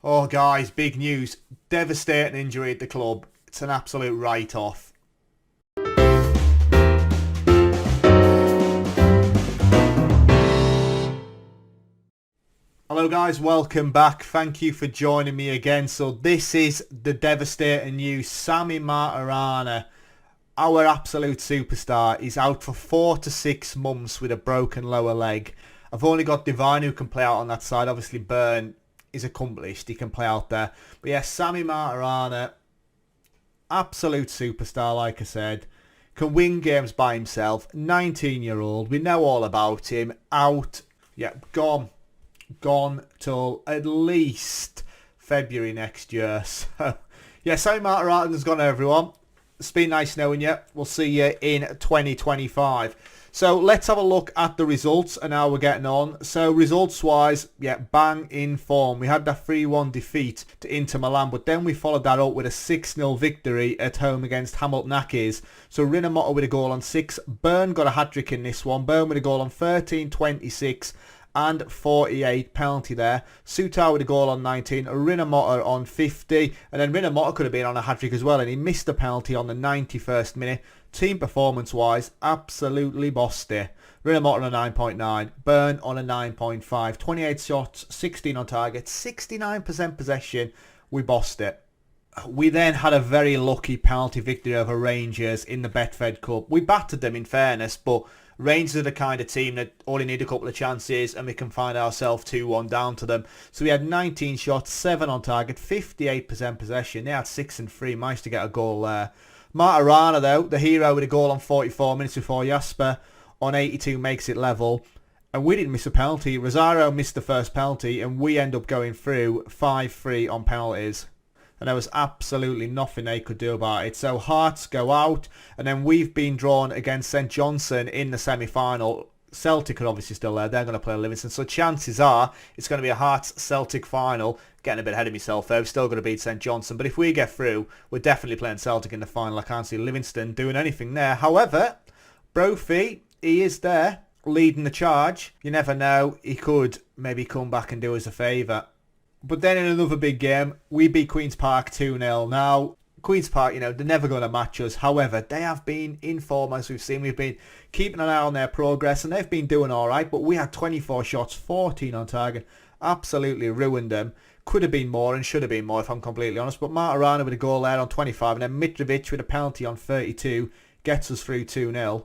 Oh guys, big news. Devastating injury at the club. It's an absolute write-off. Hello guys, welcome back. Thank you for joining me again. So this is the devastating news. Sami Matarana, our absolute superstar, is out for 4 to 6 months with a broken lower leg. I've only got Divine who can play out on that side. Obviously Byrne is accomplished. He can play out there. But yeah, Sami Matarana, absolute superstar, like I said. Can win games by himself. 19-year-old. We know all about him. Out. Yeah, gone. Gone till at least February next year. So, yeah, Sami Matarana's gone, everyone. It's been nice knowing you. We'll see you in 2025. So let's have a look at the results and how we're getting on. So results-wise, yeah, bang in form. We had that 3-1 defeat to Inter Milan, but then we followed that up with a 6-0 victory at home against Hamilton Accies. So Rinomhota with a goal on 6. Byrne got a hat-trick in this one. Byrne with a goal on 13, 26 and 48, penalty there. Sutar with a goal on 19, Rinomhota on 50, and then Rinomhota could have been on a hat-trick as well, and he missed a penalty on the 91st minute. Team performance-wise, absolutely bossed it. Rinomhota on a 9.9, Byrne on a 9.5, 28 shots, 16 on target, 69% possession. We bossed it. We then had a very lucky penalty victory over Rangers in the Betfred Cup. We battered them in fairness, but Rangers are the kind of team that only need a couple of chances and we can find ourselves 2-1 down to them. So we had 19 shots, 7 on target, 58% possession. They had 6 and 3, managed to get a goal there. Matarana though, the hero, with a goal on 44 minutes before Jasper on 82 makes it level. And we didn't miss a penalty. Rosario missed the first penalty and we end up going through 5-3 on penalties. And there was absolutely nothing they could do about it. So Hearts go out, and then we've been drawn against St Johnstone in the semi-final. Celtic are obviously still there. They're going to play Livingston. So chances are it's going to be a Hearts-Celtic final. Getting a bit ahead of myself there. We're still going to beat St Johnstone. But if we get through, we're definitely playing Celtic in the final. I can't see Livingston doing anything there. However, Brophy, he is there, leading the charge. You never know. He could maybe come back and do us a favour. But then in another big game, we beat Queen's Park 2-0. Now, Queen's Park, they're never going to match us. However, they have been in form, as we've seen. We've been keeping an eye on their progress, and they've been doing all right. But we had 24 shots, 14 on target. Absolutely ruined them. Could have been more and should have been more, if I'm completely honest. But Matarana with a goal there on 25, and then Mitrovic with a penalty on 32 gets us through 2-0.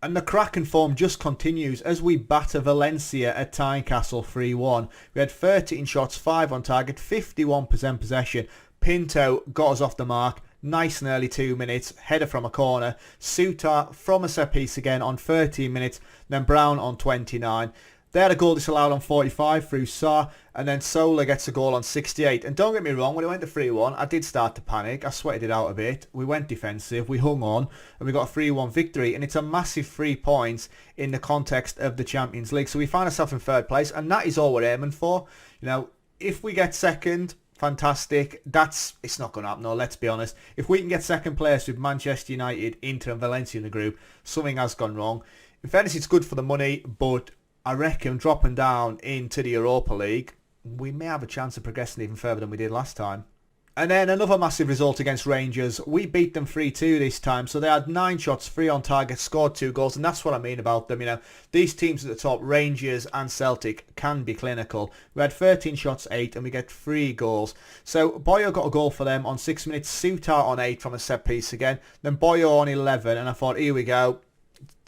And the cracking form just continues as we batter Valencia at Tynecastle 3-1. We had 13 shots, 5 on target, 51% possession. Pinto got us off the mark. Nice and early 2 minutes. Header from a corner. Sutar from a set piece again on 13 minutes. Then Brown on 29. They had a goal disallowed on 45 through Sarr, and then Sola gets a goal on 68. And don't get me wrong, when it went to 3-1, I did start to panic. I sweated it out a bit. We went defensive, we hung on, and we got a 3-1 victory. And it's a massive 3 points in the context of the Champions League. So we find ourselves in third place, and that is all we're aiming for. If we get second, fantastic. It's not going to happen, no, let's be honest. If we can get second place with Manchester United, Inter and Valencia in the group, something has gone wrong. In fairness, it's good for the money, but I reckon dropping down into the Europa League, we may have a chance of progressing even further than we did last time. And then another massive result against Rangers. We beat them 3-2 this time. So they had 9 shots, 3 on target, scored 2 goals. And that's what I mean about them. These teams at the top, Rangers and Celtic, can be clinical. We had 13 shots, 8, and we get 3 goals. So Boyo got a goal for them on 6 minutes. Sutar on 8 from a set piece again. Then Boyo on 11. And I thought, here we go.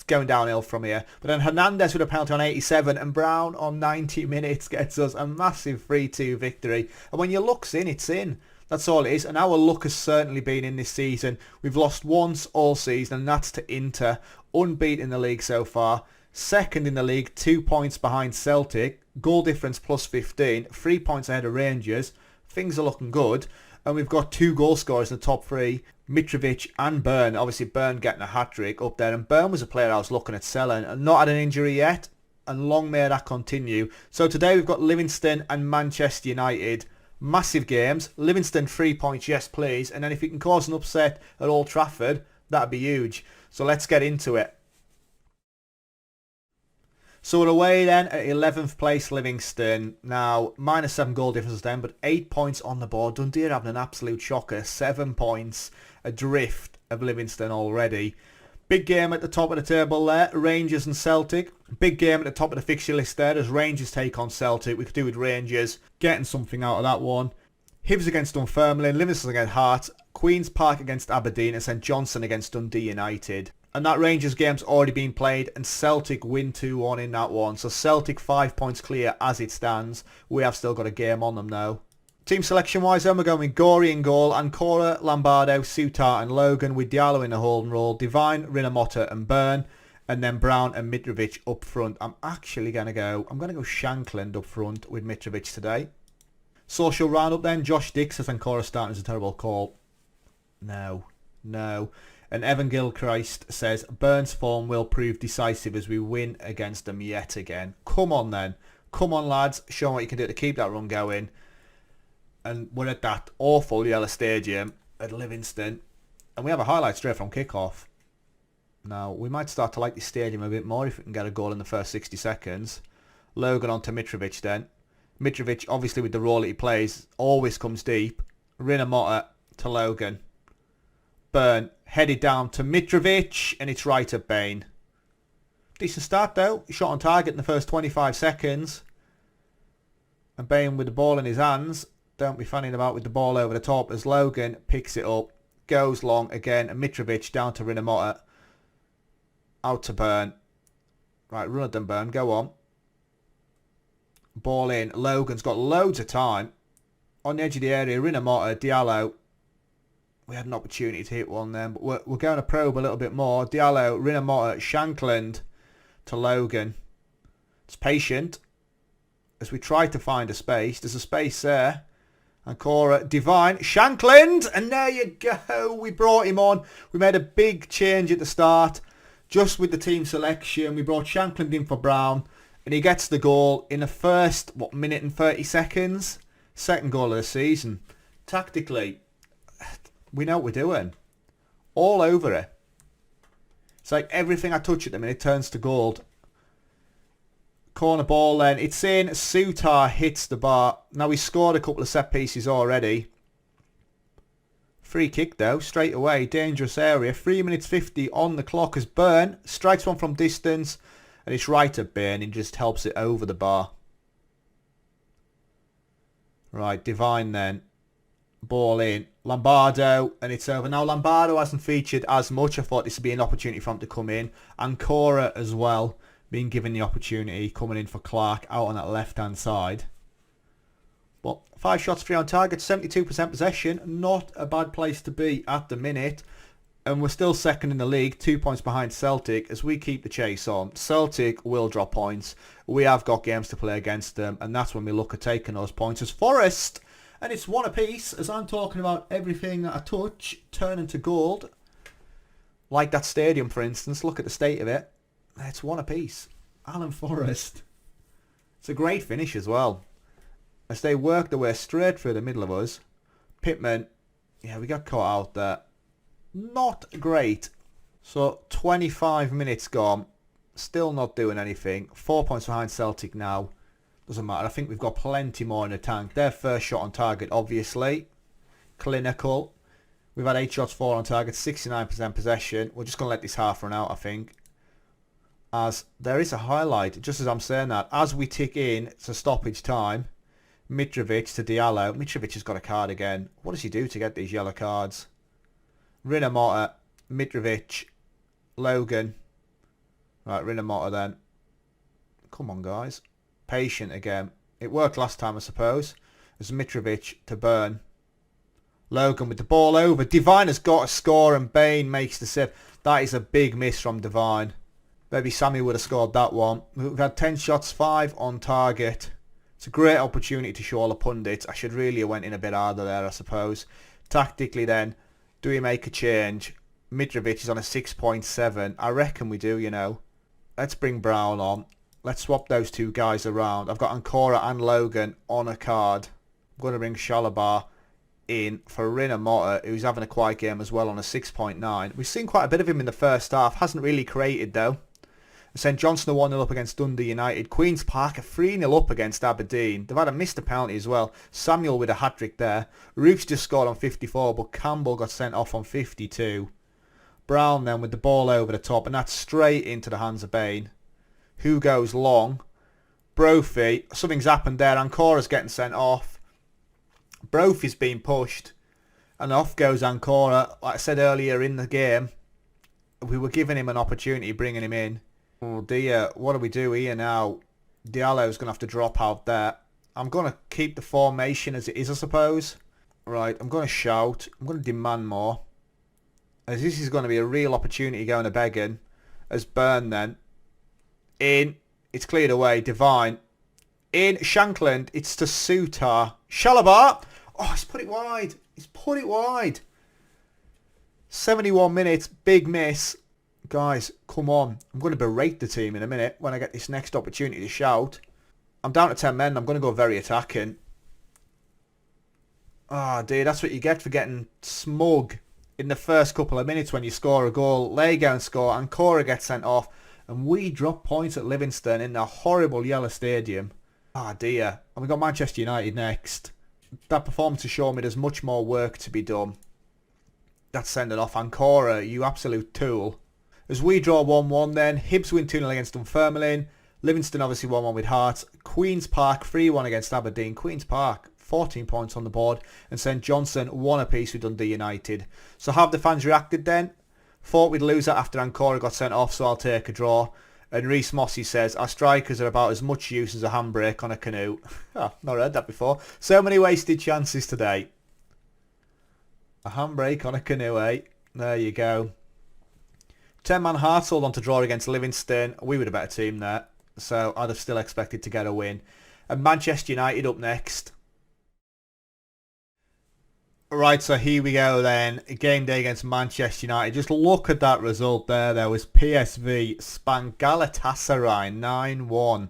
Going downhill from here. But then Hernandez with a penalty on 87 and Brown on 90 minutes gets us a massive 3-2 victory. And when your luck's in, it's in. That's all it is. And our luck has certainly been in this season. We've lost once all season, and that's to Inter. Unbeaten in the league so far. Second in the league, 2 points behind Celtic. Goal difference plus 15. 3 points ahead of Rangers. Things are looking good. And we've got 2 goal scorers in the top 3. Mitrovic and Byrne. Obviously Byrne getting a hat-trick up there. And Byrne was a player I was looking at selling. And not had an injury yet. And long may that continue. So today we've got Livingston and Manchester United. Massive games. Livingston 3 points, yes please. And then if you can cause an upset at Old Trafford, that'd be huge. So let's get into it. So we're away then at 11th place Livingston. Now, -7 goal difference then, but 8 points on the board. Dundee are having an absolute shocker. 7 points adrift of Livingston already. Big game at the top of the table there. Rangers and Celtic. Big game at the top of the fixture list there as Rangers take on Celtic. We could do with Rangers getting something out of that one. Hibs against Dunfermline. Livingston against Hearts. Queen's Park against Aberdeen. And St Johnstone against Dundee United. And that Rangers game's already been played and Celtic win 2-1 in that one. So Celtic 5 points clear as it stands. We have still got a game on them now. Team selection wise then we're going with Gorey in goal, Ancora, Lombardo, Souttar and Logan with Diallo in the holding role, Divine, Rinamotta and Byrne, and then Brown and Mitrovic up front. I'm going to go Shankland up front with Mitrovic today. Social roundup then, Josh Dick says Ancora starting is a terrible call. No. And Evan Gilchrist says Byrne's form will prove decisive as we win against them yet again. Come on then. Come on lads, show what you can do to keep that run going. And we're at that awful yellow stadium at Livingston. And we have a highlight straight from kickoff. Now, we might start to like the stadium a bit more if we can get a goal in the first 60 seconds. Logan on to Mitrovic then. Mitrovic, obviously with the role that he plays, always comes deep. Rinamotta to Logan. Byrne headed down to Mitrovic and it's right at Bain. Decent start though. He shot on target in the first 25 seconds. And Bain with the ball in his hands. Don't be fanning about with the ball over the top as Logan picks it up. Goes long again and Mitrovic down to Rinamotta. Out to Byrne. Right, run at them Byrne. Go on. Ball in. Logan's got loads of time. On the edge of the area, Rinamotta, Diallo. We had an opportunity to hit one then, but we're going to probe a little bit more. Diallo, Rinamotta, Shankland to Logan. It's patient as we try to find a space. There's a space there. Ancora, Divine, Shankland, and there you go. We brought him on. We made a big change at the start, just with the team selection. We brought Shankland in for Brown, and he gets the goal in the first, minute and 30 seconds? Second goal of the season. Tactically, we know what we're doing. All over it. It's like everything I touch at the minute turns to gold. Corner ball then. It's in. Souttar hits the bar. Now he's scored a couple of set pieces already. Free kick though. Straight away. Dangerous area. 3 minutes 50 on the clock as Byrne strikes one from distance. And it's right at Byrne and just helps it over the bar. Right. Divine then. Ball in. Lombardo. And it's over. Now Lombardo hasn't featured as much. I thought this would be an opportunity for him to come in. Ancora as well. Being given the opportunity, coming in for Clark out on that left-hand side. But 5 shots, 3 on target, 72% possession. Not a bad place to be at the minute. And we're still second in the league, 2 points behind Celtic as we keep the chase on. Celtic will drop points. We have got games to play against them, and that's when we look at taking those points as Forest. And it's one apiece as I'm talking about everything that I touch turning to gold. Like that stadium, for instance. Look at the state of it. It's one apiece. Alan Forrest. It's a great finish as well. As they work their way straight through the middle of us. Pittman. Yeah, we got caught out there. Not great. So 25 minutes gone. Still not doing anything. 4 points behind Celtic now. Doesn't matter. I think we've got plenty more in the tank. Their first shot on target, obviously. Clinical. We've had 8 shots, 4 on target. 69% possession. We're just going to let this half run out, I think. As there is a highlight, just as I'm saying that, as we tick in to stoppage time, Mitrovic to Diallo. Mitrovic has got a card again. What does he do to get these yellow cards? Rinamotta, Mitrovic, Logan. Right, Rinamotta then. Come on, guys. Patient again. It worked last time, I suppose. As Mitrovic to Byrne. Logan with the ball over. Divine has got a score and Bain makes the save. That is a big miss from Divine. Maybe Sammy would have scored that one. We've had 10 shots, 5 on target. It's a great opportunity to show all the pundits. I should really have went in a bit harder there, I suppose. Tactically then, do we make a change? Mitrovic is on a 6.7. I reckon we do, you know. Let's bring Brown on. Let's swap those two guys around. I've got Ancora and Logan on a card. I'm going to bring Shalabar in for Rinamotta, who's having a quiet game as well on a 6.9. We've seen quite a bit of him in the first half. Hasn't really created though. St Johnstone are 1-0 up against Dundee United. Queen's Park are 3-0 up against Aberdeen. They've had a missed penalty as well. Samuel with a hat-trick there. Roofs just scored on 54, but Campbell got sent off on 52. Brown then with the ball over the top, and that's straight into the hands of Bain. Who goes long? Brophy. Something's happened there. Ancora's getting sent off. Brophy's being pushed. And off goes Ancora. Like I said earlier in the game, we were giving him an opportunity, bringing him in. Oh dear, what do we do here now? Diallo's going to have to drop out there. I'm going to keep the formation as it is, I suppose. Right, I'm going to shout. I'm going to demand more. As this is going to be a real opportunity going to Began. As Byrne then. In. It's cleared away. Divine. In. Shankland. It's to Sutar. Shalabar. Oh, he's put it wide. He's put it wide. 71 minutes. Big miss. Guys, come on. I'm going to berate the team in a minute when I get this next opportunity to shout. I'm down to 10 men. I'm going to go very attacking. Ah, dear. That's what you get for getting smug in the first couple of minutes when you score a goal. They go and score. Ancora gets sent off. And we drop points at Livingston in a horrible yellow stadium. Ah, dear. And we got Manchester United next. That performance has shown me there's much more work to be done. That's sending off Ancora, you absolute tool. As we draw 1-1 then, Hibs win 2-0 against Dunfermline. Livingston obviously 1-1 with Hearts. Queen's Park 3-1 against Aberdeen. Queen's Park 14 points on the board. And St Johnstone 1 apiece with Dundee United. So have the fans reacted then? Thought we'd lose that after Ancora got sent off, so I'll take a draw. And Reece Mossy says, our strikers are about as much use as a handbrake on a canoe. Oh, not heard that before. So many wasted chances today. A handbrake on a canoe, eh? There you go. 10-man Hearts hold on to draw against Livingston. We were the better team there, so I'd have still expected to get a win. And Manchester United up next. Right, so here we go then. Game day against Manchester United. Just look at that result there. There was PSV span Galatasaray 9-1.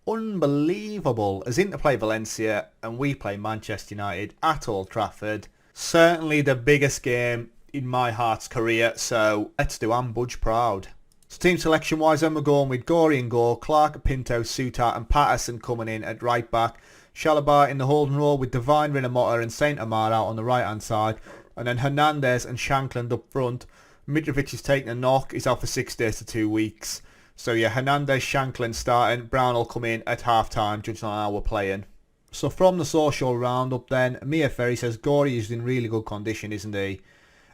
Unbelievable. As Inter play Valencia and we play Manchester United at Old Trafford. Certainly the biggest game in my Hearts career, so let's do Ambuj proud. So team selection wise, then we're going with Gorey in goal, Clark, Pinto, Sutar and Patterson coming in at right back. Shalabar in the holding role with Divine, Rinamotta and Saint Amar out on the right hand side. And then Hernandez and Shankland up front. Mitrovic is taking a knock, he's out for 6 days to 2 weeks. So yeah, Hernandez, Shankland starting. Brown will come in at half time, judging on how we're playing. So from the social roundup then, Mia Ferry says Gorey is in really good condition, isn't he?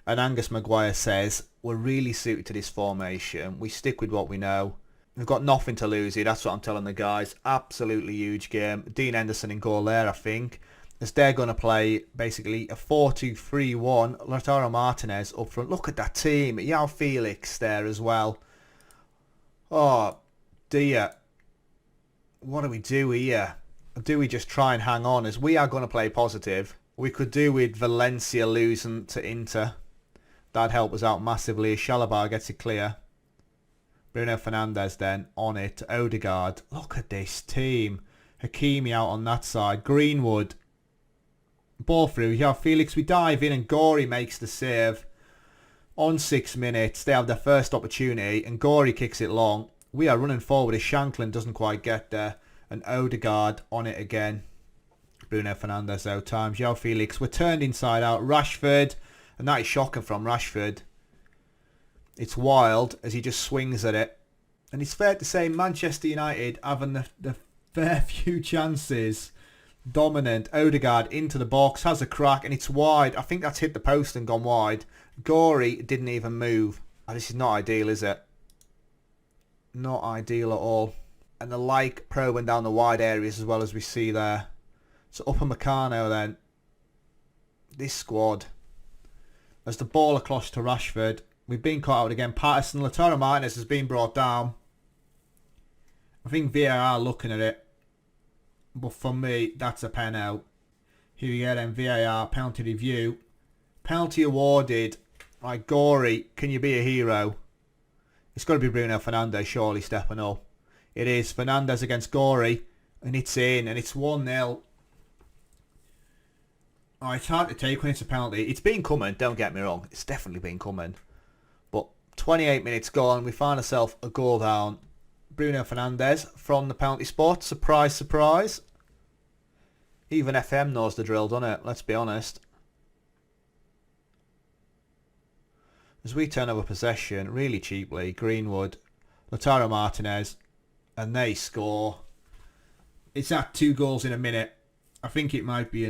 And Angus Maguire says, we're really suited to this formation. We stick with what we know. We've got nothing to lose here, that's what I'm telling the guys. Absolutely huge game. Dean Henderson in goal there, I think. As they're going to play basically a 4-2-3-1. Lautaro Martinez up front. Look at that team. Yao Felix there as well. Oh, dear. What do we do here? Do we just try and hang on? As we are going to play positive. We could do with Valencia losing to Inter. That'd help us out massively. Shalabar gets it clear. Bruno Fernandes then on it. Odegaard. Look at this team. Hakimi out on that side. Greenwood. Ball through. Yeah, Felix, we dive in and Gorey makes the save. On 6 minutes, they have their first opportunity and Gorey kicks it long. We are running forward as Shankland doesn't quite get there. And Odegaard on it again. Bruno Fernandes out times. João Felix. We're turned inside out. Rashford. And that is shocking from Rashford. It's wild as he just swings at it. And it's fair to say Manchester United having the fair few chances. Dominant. Odegaard into the box. Has a crack and it's wide. I think that's hit the post and gone wide. Gorey didn't even move. Oh, this is not ideal, is it? Not ideal at all. And the like probing down the wide areas as well as we see there. So Upper Meccano then. This squad. As the ball across to Rashford. We've been caught out again. Patterson. Lautaro Martinez has been brought down. I think VAR looking at it. But for me, that's a pen out. Here we go then. VAR. Penalty review. Penalty awarded. Right, Gorey. Can you be a hero? It's got to be Bruno Fernandes surely stepping up. It is. Fernandes against Gorey. And it's in. And it's 1-0. Oh, it's hard to take when it's a penalty. It's been coming, don't get me wrong. It's definitely been coming. But 28 minutes gone, we find ourselves a goal down. Bruno Fernandes from the penalty spot. Surprise, surprise. Even FM knows the drill, doesn't it? Let's be honest. As we turn over possession really cheaply, Greenwood, Lautaro Martinez, and they score. It's at 2 goals in a minute. I think it might be,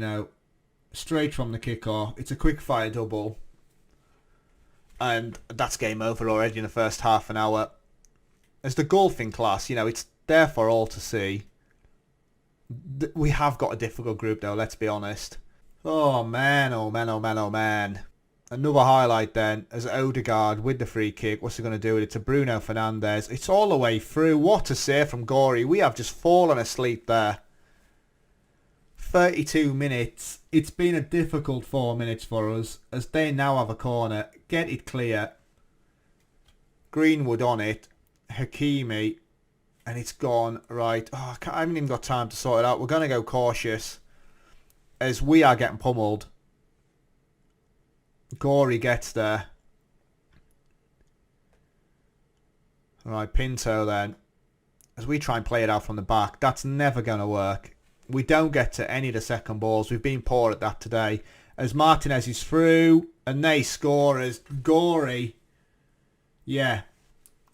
straight from the kick-off. It's a quick-fire double. And that's game over already in the first half an hour. As the golfing class, it's there for all to see. We have got a difficult group though, let's be honest. Oh man, oh man, oh man, oh man. Another highlight then, as Odegaard with the free kick. What's he going to do with it? To Bruno Fernandes. It's all the way through. What a save from Gorey. We have just fallen asleep there. 32 minutes. It's been a difficult 4 minutes for us, as they now have a corner. Get it clear. Greenwood on it. Hakimi. And it's gone. Right. Oh, I haven't even got time to sort it out. We're going to go cautious, as we are getting pummeled. Gorey gets there. Alright, Pinto then. As we try and play it out from the back. That's never going to work. We don't get to any of the second balls. We've been poor at that today. As Martinez is through. And they score as Gorey,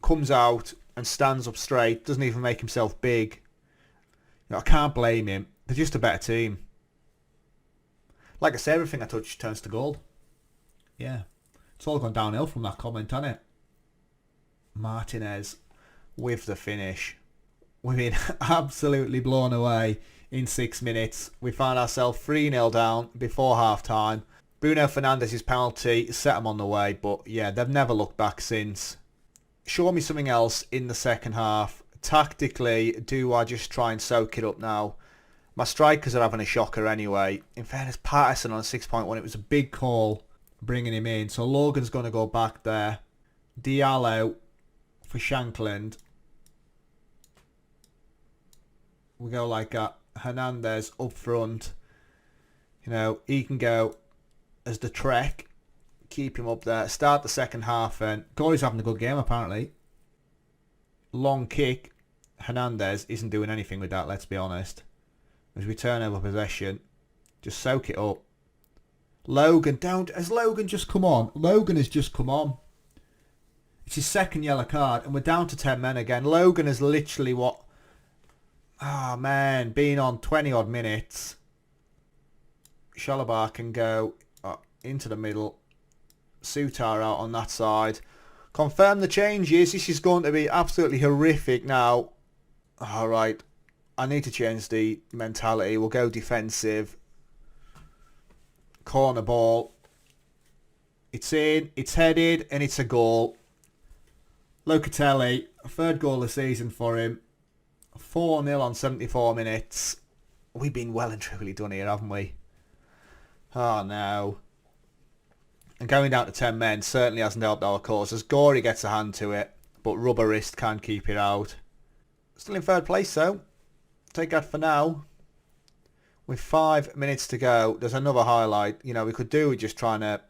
comes out and stands up straight. Doesn't even make himself big. I can't blame him. They're just a better team. Like I say, everything I touch turns to gold. Yeah. It's all gone downhill from that comment, hasn't it? Martinez with the finish. We've been absolutely blown away in 6 minutes. We found ourselves 3-0 down before half-time. Bruno Fernandes' penalty set them on the way, but they've never looked back since. Show me something else in the second half. Tactically, do I just try and soak it up now? My strikers are having a shocker anyway. In fairness, Patterson on 6.1, it was a big call bringing him in. So Logan's going to go back there. Diallo for Shankland. We go like that. Hernandez up front. He can go as the Trek. Keep him up there. Start the second half and Gorey's having a good game apparently. Long kick. Hernandez isn't doing anything with that, let's be honest. As we turn over possession. Just soak it up. Logan down. Has Logan just come on? Logan has just come on. It's his second yellow card and we're down to 10 men again. Logan has literally been on 20 odd minutes. Shalabar can go into the middle. Sutar out on that side. Confirm the changes. This is going to be absolutely horrific now. Alright. I need to change the mentality. We'll go defensive. Corner ball. It's in. It's headed. And it's a goal. Locatelli. Third goal of the season for him. 4-0 on 74 minutes. We've been well and truly done here, haven't we? Oh no. And going down to 10 men certainly hasn't helped our cause, as Gorey gets a hand to it, but Rubber Wrist can't keep it out. Still in third place though. Take that for now. With 5 minutes to go, there's another highlight. We could do with just trying to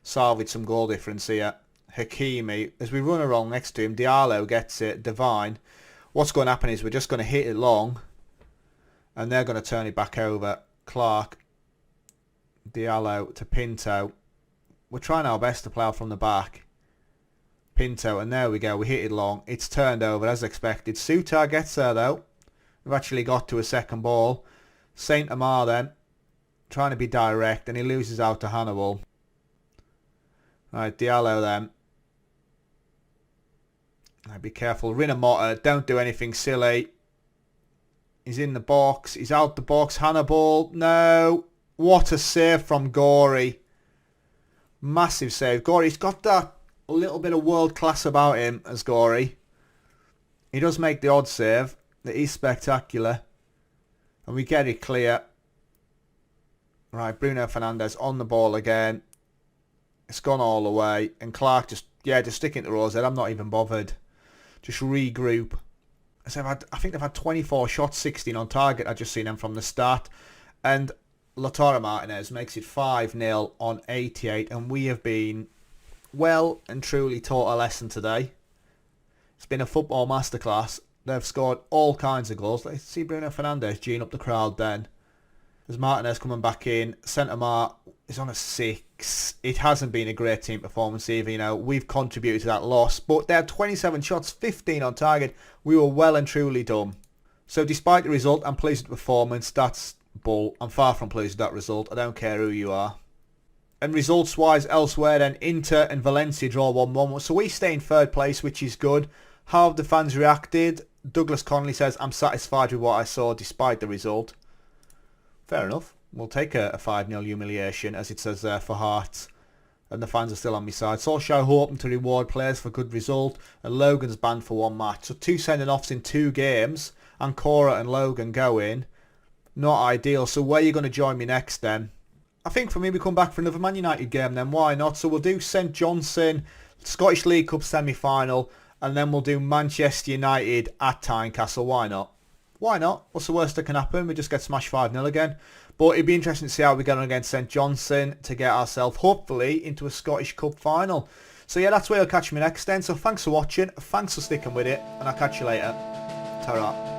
salvage some goal difference here. Hakimi, as we run along next to him, Diallo gets it, Divine. What's going to happen is we're just going to hit it long, and they're going to turn it back over. Clark, Diallo to Pinto. We're trying our best to play out from the back. Pinto, and there we go. We hit it long. It's turned over as expected. Sutar gets there though. We've actually got to a second ball. Saint Amar then, trying to be direct, and he loses out to Hannibal. Right, Diallo then. Right, be careful. Rinamotta, don't do anything silly. He's in the box. He's out the box. Hannibal, no. What a save from Gorey. Massive save. Gorey's got that a little bit of world class about him as Gorey. He does make the odd save. That is spectacular. And we get it clear. Right, Bruno Fernandes on the ball again. It's gone all the way. And Clark just sticking to Rose. I'm not even bothered. Just regroup. I think they've had 24 shots, 16 on target. I just seen them from the start. And Lautaro Martinez makes it 5-0 on 88. And we have been well and truly taught a lesson today. It's been a football masterclass. They've scored all kinds of goals. Let's see Bruno Fernandes geeing up the crowd then. There's Martinez coming back in. Centre-Mar is on a 6. It hasn't been a great team performance either. You know, we've contributed to that loss. But they had 27 shots, 15 on target. We were well and truly done. So despite the result, I'm pleased with the performance. That's bull. I'm far from pleased with that result. I don't care who you are. And results-wise elsewhere then, Inter and Valencia draw 1-1. So we stay in third place, which is good. How have the fans reacted? Douglas Connolly says, I'm satisfied with what I saw despite the result. Fair enough. We'll take a 5-0 humiliation, as it says there, for Hearts. And the fans are still on my side. Solskjaer hoping to reward players for good result. And Logan's banned for 1 match. So 2 sending-offs in 2 games. And Cora and Logan go in. Not ideal. So where are you going to join me next then? I think for me we come back for another Man United game then. Why not? So we'll do St Johnstone, Scottish League Cup semi-final. And then we'll do Manchester United at Tynecastle. Why not? Why not? What's the worst that can happen? We just get smashed 5-0 again. But it'd be interesting to see how we get on against St Johnstone to get ourselves, hopefully, into a Scottish Cup final. So yeah, that's where you'll catch me next then. So thanks for watching. Thanks for sticking with it. And I'll catch you later. Ta-ra.